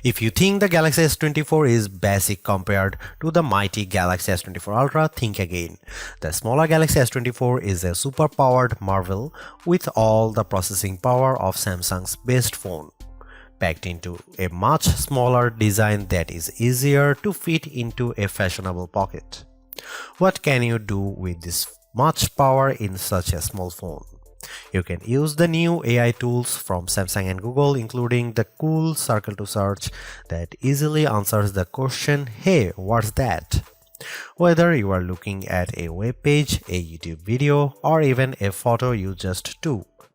If you think the Galaxy S24 is basic compared to the mighty Galaxy S24 Ultra, think again. The smaller Galaxy S24 is a super-powered marvel with all the processing power of Samsung's best phone, packed into a much smaller design that is easier to fit into a fashionable pocket. What can you do with this much power in such a small phone? You can use the new AI tools from Samsung and Google, including the cool circle to search that easily answers the question, "Hey, what's that?" Whether you are looking at a web page, a YouTube video, or even a photo you just took.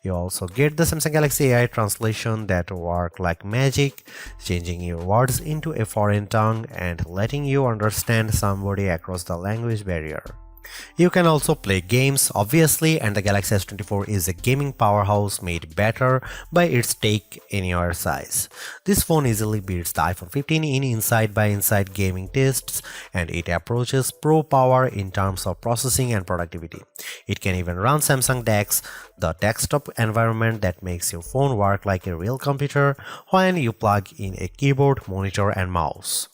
You also get the Samsung Galaxy AI translation that work like magic, changing your words into a foreign tongue and letting you understand somebody across the language barrier. You can also play games, obviously, and the Galaxy S24 is a gaming powerhouse made better by its take-anywhere size. This phone easily beats the iPhone 15 in inside-by-inside gaming tests, and it approaches pro power in terms of processing and productivity. It can even run Samsung DeX, the desktop environment that makes your phone work like a real computer when you plug in a keyboard, monitor, and mouse.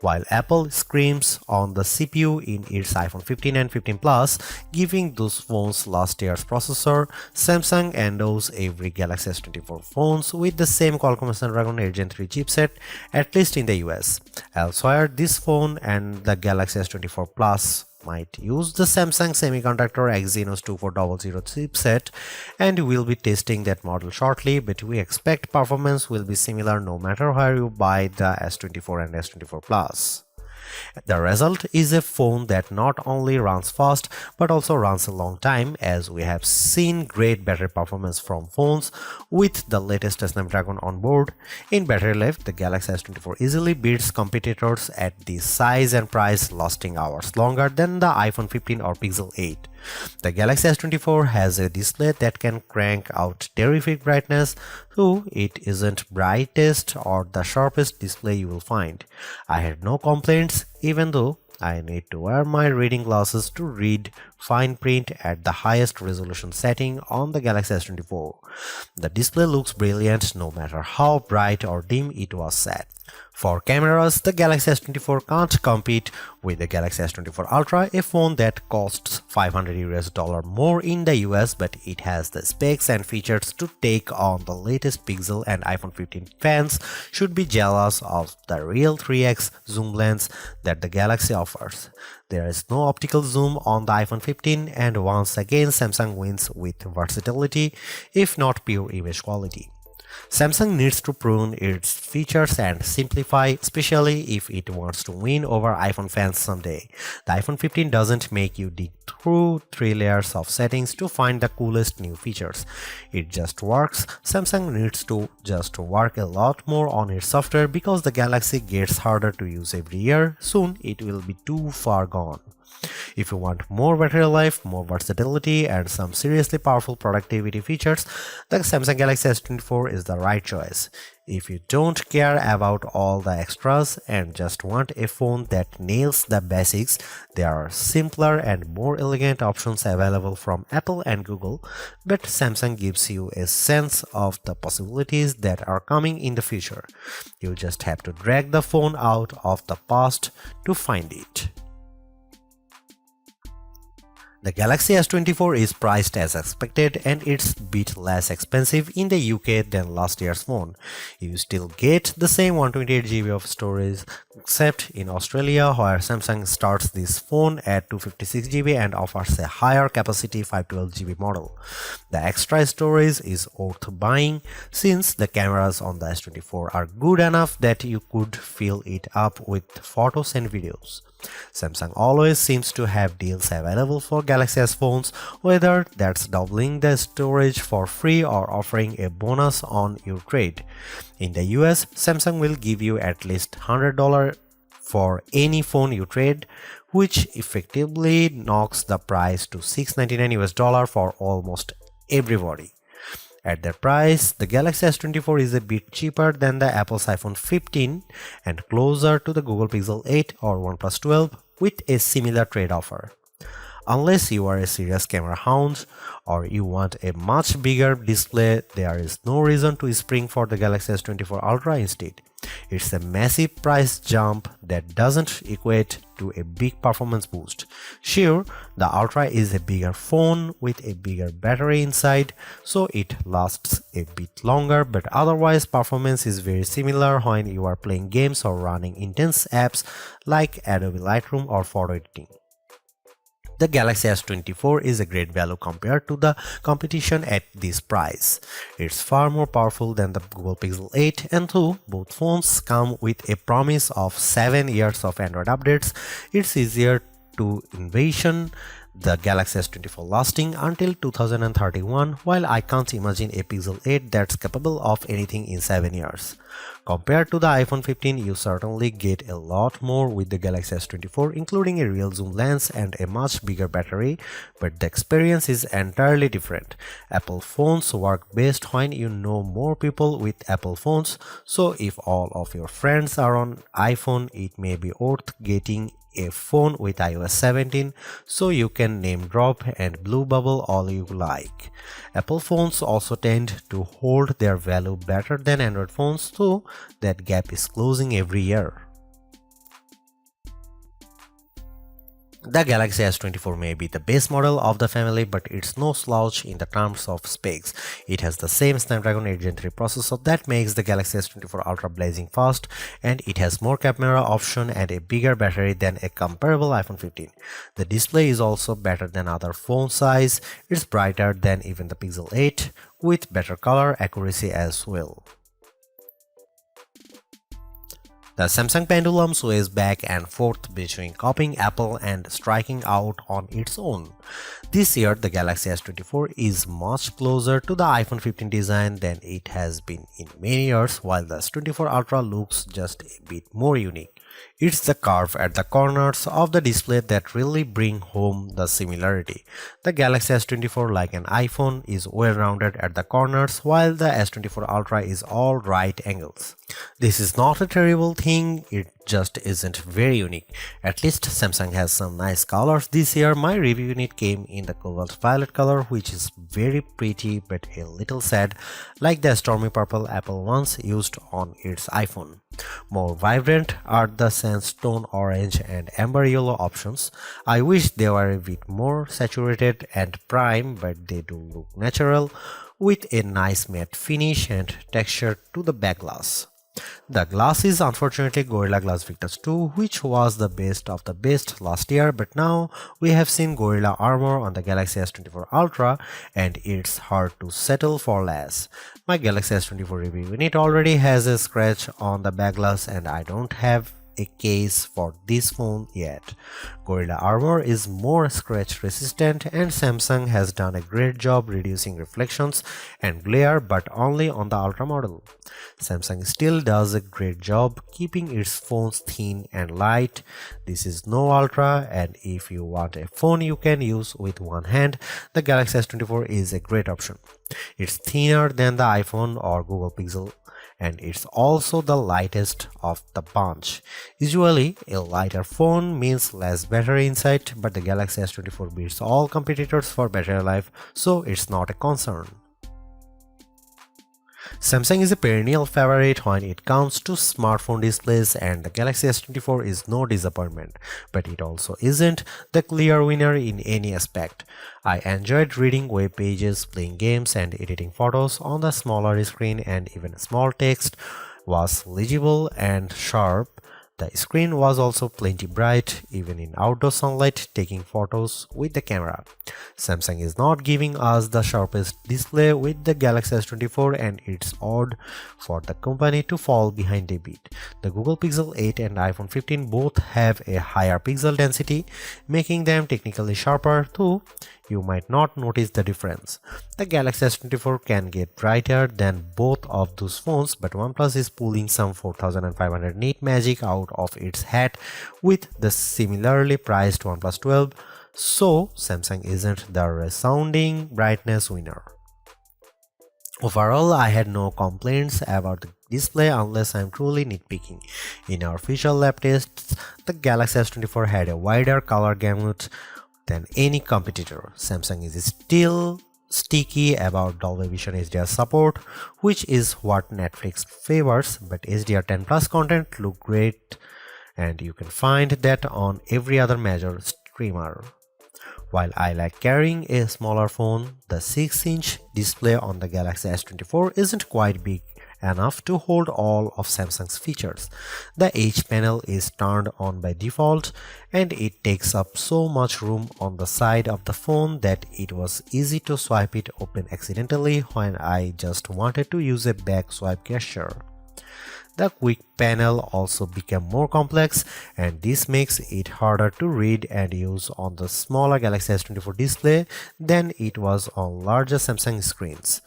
While Apple screams on the CPU in its iPhone 15 and 15 Plus, giving those phones last year's processor, Samsung endows every Galaxy S24 phones with the same Qualcomm Snapdragon 8 Gen 3 chipset, at least in the US. Elsewhere, this phone and the Galaxy S24 Plus might use the Samsung Semiconductor Exynos 2400 chipset, and we'll be testing that model shortly, but we expect performance will be similar no matter where you buy the S24 and S24 Plus. The result is a phone that not only runs fast but also runs a long time, as we have seen great battery performance from phones with the latest Snapdragon on board. In battery life, the Galaxy S24 easily beats competitors at this size and price, lasting hours longer than the iPhone 15 or Pixel 8. The Galaxy S24 has a display that can crank out terrific brightness, though it isn't brightest or the sharpest display you will find. I had no complaints, even though I need to wear my reading glasses to read fine print at the highest resolution setting on the Galaxy S24. The display looks brilliant no matter how bright or dim it was set. For cameras, the Galaxy S24 can't compete with the Galaxy S24 Ultra, a phone that costs $500 more in the US, but it has the specs and features to take on the latest Pixel, and iPhone 15 fans should be jealous of the real 3x zoom lens that the Galaxy offers. There is no optical zoom on the iPhone 15, and once again Samsung wins with versatility, if not pure image quality. Samsung needs to prune its features and simplify, especially if it wants to win over iPhone fans someday. The iPhone 15 doesn't make you dig through 3 layers of settings to find the coolest new features. It just works. Samsung needs to just work a lot more on its software, because the Galaxy gets harder to use every year. Soon it will be too far gone. If you want more battery life, more versatility, and some seriously powerful productivity features, the Samsung Galaxy S24 is the right choice. If you don't care about all the extras and just want a phone that nails the basics, there are simpler and more elegant options available from Apple and Google, but Samsung gives you a sense of the possibilities that are coming in the future. You just have to drag the phone out of the past to find it. The Galaxy S24 is priced as expected, and it's a bit less expensive in the UK than last year's phone. You still get the same 128GB of storage, except in Australia, where Samsung starts this phone at 256GB and offers a higher capacity 512GB model. The extra storage is worth buying, since the cameras on the S24 are good enough that you could fill it up with photos and videos. Samsung always seems to have deals available for Galaxy S phones, whether that's doubling the storage for free or offering a bonus on your trade. In the US, Samsung will give you at least $100 for any phone you trade, which effectively knocks the price to $699 for almost everybody. At that price, the Galaxy S24 is a bit cheaper than the Apple's iPhone 15 and closer to the Google Pixel 8 or OnePlus 12 with a similar trade offer. Unless you are a serious camera hound or you want a much bigger display, there is no reason to spring for the Galaxy S24 Ultra instead. It's a massive price jump that doesn't equate to a big performance boost. Sure, the Ultra is a bigger phone with a bigger battery inside, so it lasts a bit longer, but otherwise performance is very similar when you are playing games or running intense apps like Adobe Lightroom or photo editing. The Galaxy S24 is a great value compared to the competition at this price. It's far more powerful than the Google Pixel 8, and though both phones come with a promise of 7 years of Android updates, it's easier to envision the Galaxy S24 lasting until 2031, while I can't imagine a Pixel 8 that's capable of anything in 7 years. Compared to the iPhone 15, you certainly get a lot more with the Galaxy S24, including a real zoom lens and a much bigger battery, but the experience is entirely different. Apple phones work best when you know more people with Apple phones, so if all of your friends are on iPhone, it may be worth getting a phone with iOS 17 so you can name drop and blue bubble all you like. Apple phones also tend to hold their value better than Android phones, so that gap is closing every year. The Galaxy S24 may be the base model of the family, but it's no slouch in the terms of specs. It has the same Snapdragon 8 Gen 3 processor that makes the Galaxy S24 Ultra blazing fast, and it has more camera option and a bigger battery than a comparable iPhone 15. The display is also better than other phone size. It's brighter than even the Pixel 8, with better color accuracy as well. The Samsung pendulum sways back and forth between copying Apple and striking out on its own. This year, the Galaxy S24 is much closer to the iPhone 15 design than it has been in many years, while the S24 Ultra looks just a bit more unique. It's the curve at the corners of the display that really bring home the similarity. The Galaxy S24, like an iPhone, is well-rounded at the corners, while the S24 Ultra is all right angles. This is not a terrible thing, it just isn't very unique. At least Samsung has some nice colors this year. My review unit came in the cobalt violet color, which is very pretty but a little sad, like the stormy purple Apple once used on its iPhone. More vibrant are the sandstone orange and amber yellow options. I wish they were a bit more saturated and prime, but they do look natural with a nice matte finish and texture to the back glass. The glass is unfortunately Gorilla Glass Victus 2, which was the best of the best last year, but now we have seen Gorilla Armor on the Galaxy S24 Ultra and it's hard to settle for less. My Galaxy S24 review unit already has a scratch on the back glass and I don't have a case for this phone yet. Gorilla Armor is more scratch resistant and Samsung has done a great job reducing reflections and glare, but only on the Ultra model. Samsung still does a great job keeping its phones thin and light. This is no Ultra, and if you want a phone you can use with one hand, the Galaxy S24 is a great option. It's thinner than the iPhone or Google Pixel, and it's also the lightest of the bunch. Usually, a lighter phone means less battery inside, but the Galaxy S24 beats all competitors for battery life, so it's not a concern. Samsung is a perennial favorite when it comes to smartphone displays, and the Galaxy S24 is no disappointment, but it also isn't the clear winner in any aspect. I enjoyed reading web pages, playing games, and editing photos on the smaller screen, and even small text was legible and sharp. The screen was also plenty bright, even in outdoor sunlight, taking photos with the camera. Samsung is not giving us the sharpest display with the Galaxy S24, and it's odd for the company to fall behind a bit. The Google Pixel 8 and iPhone 15 both have a higher pixel density, making them technically sharper, though you might not notice the difference. The Galaxy S24 can get brighter than both of those phones, but OnePlus is pulling some 4500 nit magic out of its hat with the similarly priced OnePlus 12, so Samsung isn't the resounding brightness winner. Overall, I had no complaints about the display unless I'm truly nitpicking. In our official lab tests, the Galaxy S24 had a wider color gamut than any competitor. Samsung is still sticky about Dolby Vision HDR support, which is what Netflix favors, but HDR10 Plus content look great and you can find that on every other major streamer. While I like carrying a smaller phone, the 6-inch display on the Galaxy S24 isn't quite big enough to hold all of Samsung's features. The H panel is turned on by default and it takes up so much room on the side of the phone that it was easy to swipe it open accidentally when I just wanted to use a back swipe gesture. The quick panel also became more complex and this makes it harder to read and use on the smaller Galaxy S24 display than it was on larger Samsung screens.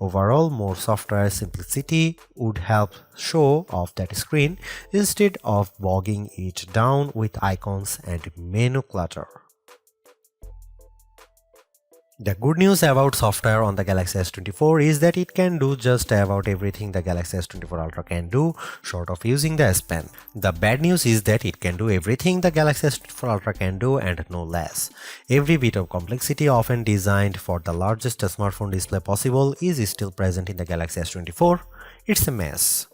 Overall, more software simplicity would help show off that screen instead of bogging it down with icons and menu clutter. The good news about software on the Galaxy S24 is that it can do just about everything the Galaxy S24 Ultra can do, short of using the S Pen. The bad news is that it can do everything the Galaxy S24 Ultra can do and no less. Every bit of complexity often designed for the largest smartphone display possible is still present in the Galaxy S24. It's a mess.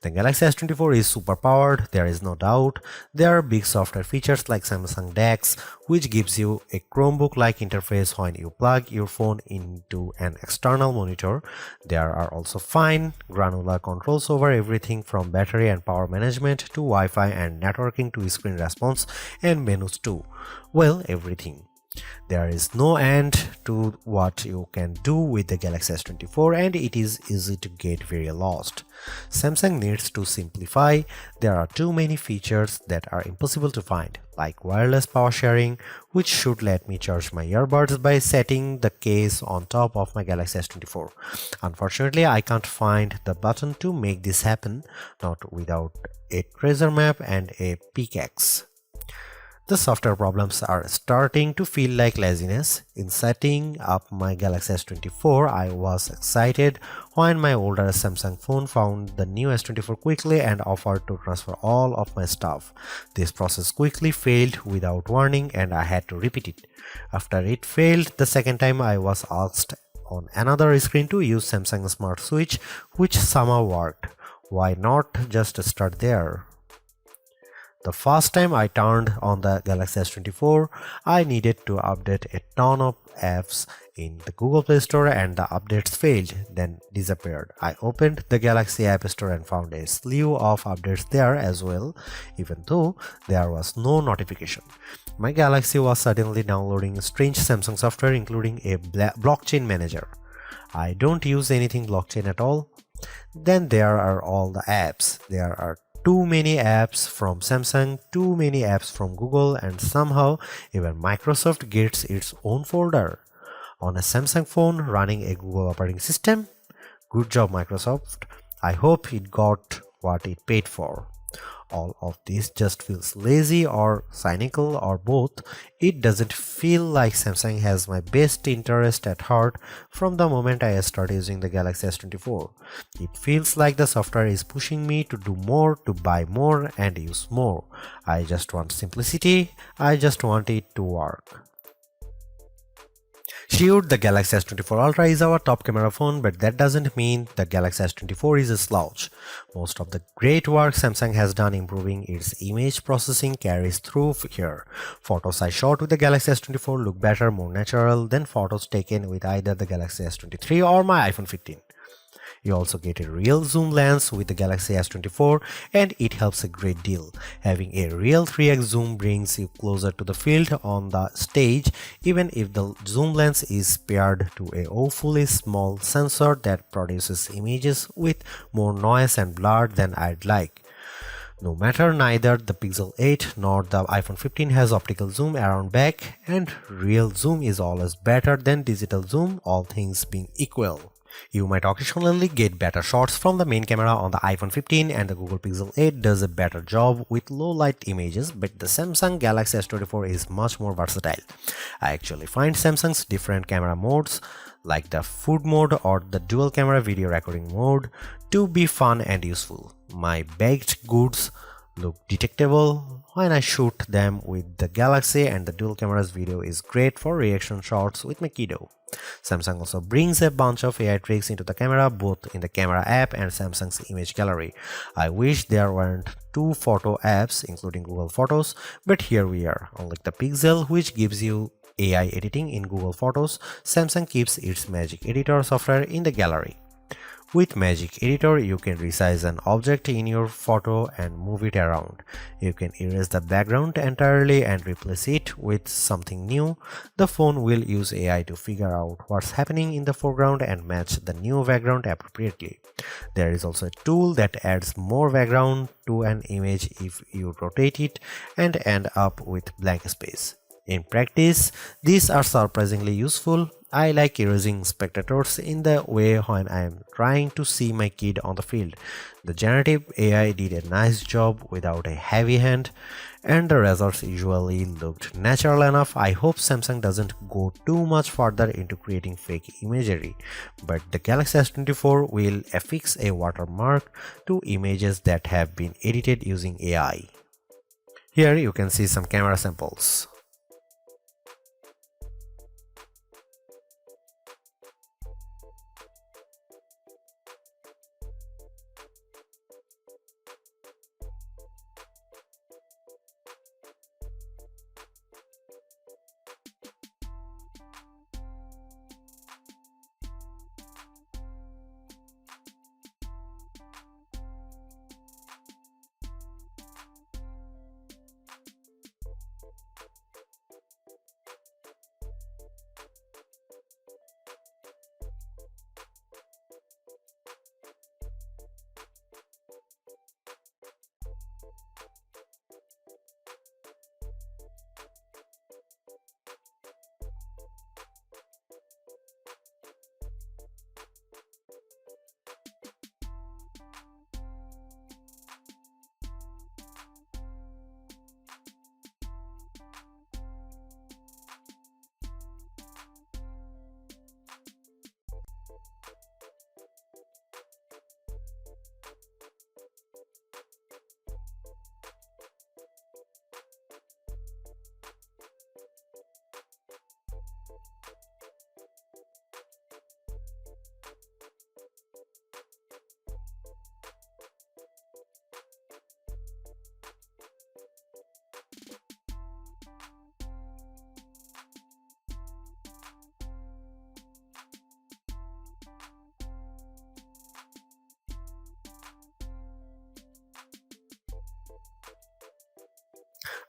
The Galaxy S24 is super powered, there is no doubt. There are big software features like Samsung DeX, which gives you a Chromebook-like interface when you plug your phone into an external monitor. There are also fine, granular controls over everything from battery and power management to Wi-Fi and networking to screen response and menus too. Well, everything. There is no end to what you can do with the Galaxy S24 and it is easy to get very lost. Samsung needs to simplify. There are too many features that are impossible to find, like wireless power sharing, which should let me charge my earbuds by setting the case on top of my Galaxy S24. Unfortunately, I can't find the button to make this happen, not without a treasure map and a pickaxe. The software problems are starting to feel like laziness. In setting up my Galaxy S24, I was excited when my older Samsung phone found the new S24 quickly and offered to transfer all of my stuff. This process quickly failed without warning and I had to repeat it. After it failed the second time, I was asked on another screen to use Samsung Smart Switch, which somehow worked. Why not just start there? The first time I turned on the Galaxy S24, I needed to update a ton of apps in the Google Play Store and the updates failed, then disappeared. I opened the Galaxy App Store and found a slew of updates there as well, even though there was no notification. My Galaxy was suddenly downloading strange Samsung software including a blockchain manager. I don't use anything blockchain at all. Then there are all the apps. There are too many apps from Samsung, too many apps from Google, and somehow even Microsoft gets its own folder. On a Samsung phone running a Google operating system? Good job, Microsoft. I hope it got what it paid for. All of this just feels lazy or cynical or both. It doesn't feel like Samsung has my best interest at heart from the moment I started using the Galaxy S24. It feels like the software is pushing me to do more, to buy more and use more. I just want simplicity. I just want it to work. Sure, the Galaxy S24 Ultra is our top camera phone, but that doesn't mean the Galaxy S24 is a slouch. Most of the great work Samsung has done improving its image processing carries through here. Photos I shot with the Galaxy S24 look better, more natural than photos taken with either the Galaxy S23 or my iPhone 15. You also get a real zoom lens with the Galaxy S24 and it helps a great deal. Having a real 3x zoom brings you closer to the field on the stage even if the zoom lens is paired to a awfully small sensor that produces images with more noise and blur than I'd like. No matter, neither the Pixel 8 nor the iPhone 15 has optical zoom around back, and real zoom is always better than digital zoom, all things being equal. You might occasionally get better shots from the main camera on the iPhone 15 and the Google Pixel 8 does a better job with low light images, but the Samsung Galaxy S24 is much more versatile. I actually find Samsung's different camera modes like the food mode or the dual camera video recording mode to be fun and useful. My baked goods look detectable when I shoot them with the Galaxy, and the dual cameras video is great for reaction shots with my kiddo. Samsung also brings a bunch of AI tricks into the camera, both in the camera app and Samsung's image gallery. I wish there weren't two photo apps including Google Photos, but here we are. Unlike the Pixel, which gives you AI editing in Google Photos, Samsung keeps its Magic Editor software in the gallery. With Magic Editor, you can resize an object in your photo and move it around. You can erase the background entirely and replace it with something new. The phone will use AI to figure out what's happening in the foreground and match the new background appropriately. There is also a tool that adds more background to an image if you rotate it and end up with blank space. In practice, these are surprisingly useful. I like erasing spectators in the way when I am trying to see my kid on the field. The generative AI did a nice job without a heavy hand, and the results usually looked natural enough. I hope Samsung doesn't go too much further into creating fake imagery, but the Galaxy S24 will affix a watermark to images that have been edited using AI. Here you can see some camera samples.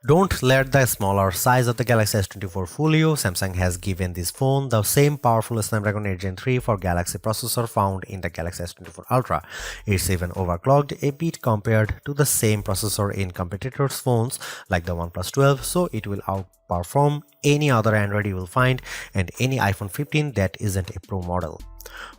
Don't let the smaller size of the Galaxy S24 fool you. Samsung has given this phone the same powerful Snapdragon 8 Gen 3 for Galaxy processor found in the Galaxy S24 Ultra. It's even overclocked a bit compared to the same processor in competitors' phones like the OnePlus 12, so it will outperform any other Android you will find and any iPhone 15 that isn't a Pro model.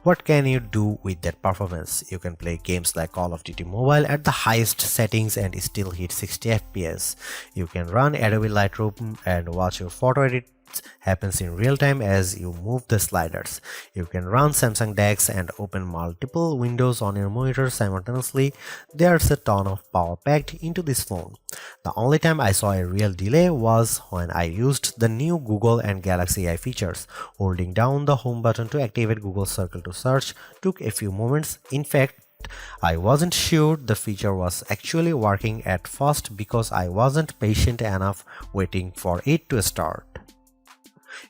What can you do with that performance? You can play games like Call of Duty Mobile at the highest settings and still hit 60 FPS. You can run Adobe Lightroom and watch your photo edits happens in real time as you move the sliders. You can run Samsung DeX and open multiple windows on your monitor simultaneously. There's a ton of power packed into this phone. The only time I saw a real delay was when I used the new Google and Galaxy AI features. Holding down the home button to activate Google Circle to search took a few moments. In fact, I wasn't sure the feature was actually working at first because I wasn't patient enough waiting for it to start.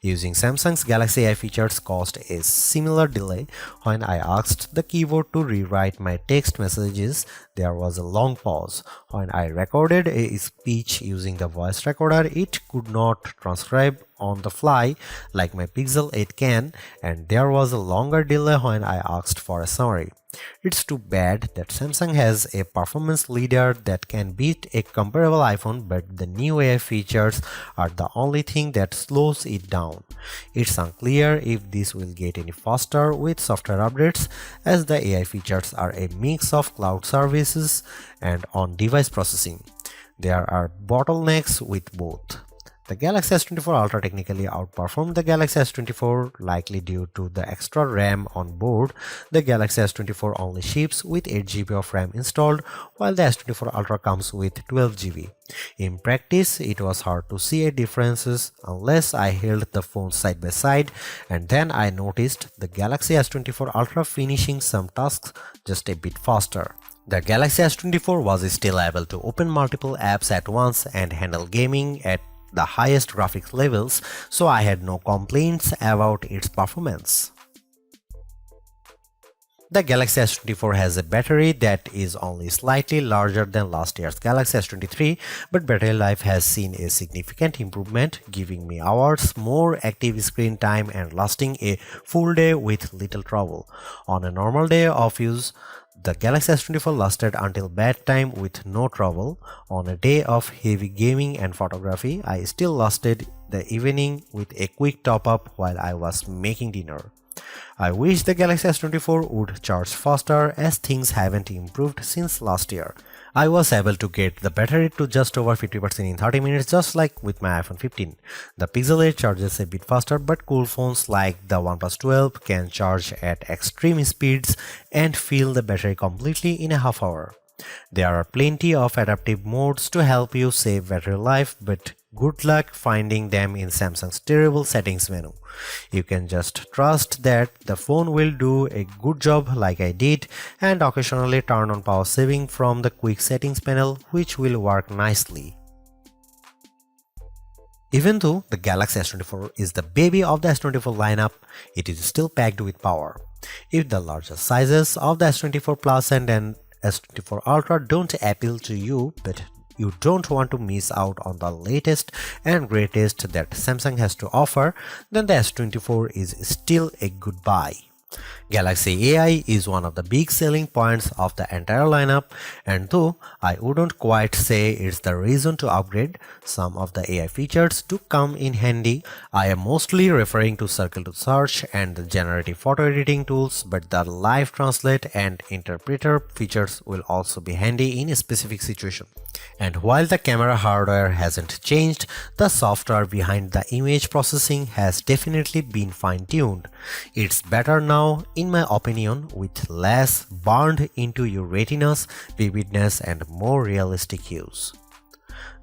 Using Samsung's Galaxy AI features caused a similar delay. When I asked the keyboard to rewrite my text messages, there was a long pause. When I recorded a speech using the voice recorder, it could not transcribe on the fly like my Pixel 8 can, and there was a longer delay when I asked for a summary. It's too bad that Samsung has a performance leader that can beat a comparable iPhone, but the new AI features are the only thing that slows it down. It's unclear if this will get any faster with software updates, as the AI features are a mix of cloud services and on-device processing. There are bottlenecks with both. The Galaxy S24 Ultra technically outperformed the Galaxy S24, likely due to the extra RAM on board. The Galaxy S24 only ships with 8 GB of RAM installed, while the S24 Ultra comes with 12 GB. In practice, it was hard to see a differences unless I held the phones side by side, and then I noticed the Galaxy S24 Ultra finishing some tasks just a bit faster. The Galaxy S24 was still able to open multiple apps at once and handle gaming at the highest graphics levels, so I had no complaints about its performance. The Galaxy S24 has a battery that is only slightly larger than last year's Galaxy S23, but battery life has seen a significant improvement, giving me hours more active screen time and lasting a full day with little trouble. On a normal day of use, the Galaxy S24 lasted until bedtime with no trouble. On a day of heavy gaming and photography, I still lasted the evening with a quick top-up while I was making dinner. I wish the Galaxy S24 would charge faster, as things haven't improved since last year. I was able to get the battery to just over 50% in 30 minutes, just like with my iPhone 15. The Pixel 8 charges a bit faster, but cool phones like the OnePlus 12 can charge at extreme speeds and fill the battery completely in a half hour. There are plenty of adaptive modes to help you save battery life, but good luck finding them in Samsung's terrible settings menu. You can just trust that the phone will do a good job like I did, and occasionally turn on power saving from the quick settings panel, which will work nicely. Even though the Galaxy S24 is the baby of the S24 lineup, it is still packed with power. If the larger sizes of the S24 Plus and S24 Ultra don't appeal to you, but you don't want to miss out on the latest and greatest that Samsung has to offer, then the S24 is still a good buy. Galaxy AI is one of the big selling points of the entire lineup, and though I wouldn't quite say it's the reason to upgrade, some of the AI features do come in handy. I am mostly referring to Circle to Search and the generative photo editing tools, but the live translate and interpreter features will also be handy in a specific situation. And while the camera hardware hasn't changed, the software behind the image processing has definitely been fine-tuned. It's better now, in my opinion, with less burned into your retinas, vividness, and more realistic hues.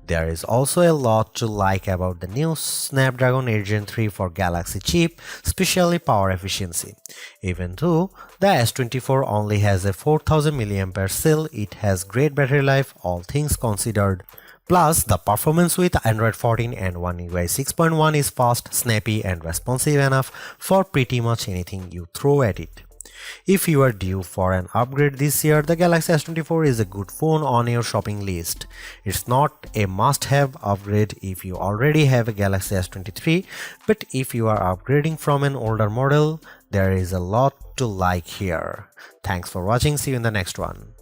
There is also a lot to like about the new Snapdragon 8 Gen 3 for Galaxy chip, especially power efficiency. Even though the S24 only has a 4000 mAh cell, it has great battery life, all things considered. Plus, the performance with Android 14 and One UI 6.1 is fast, snappy, and responsive enough for pretty much anything you throw at it. If you are due for an upgrade this year, the Galaxy S24 is a good phone on your shopping list. It's not a must-have upgrade if you already have a Galaxy S23, but if you are upgrading from an older model, there is a lot to like here. Thanks for watching, see you in the next one.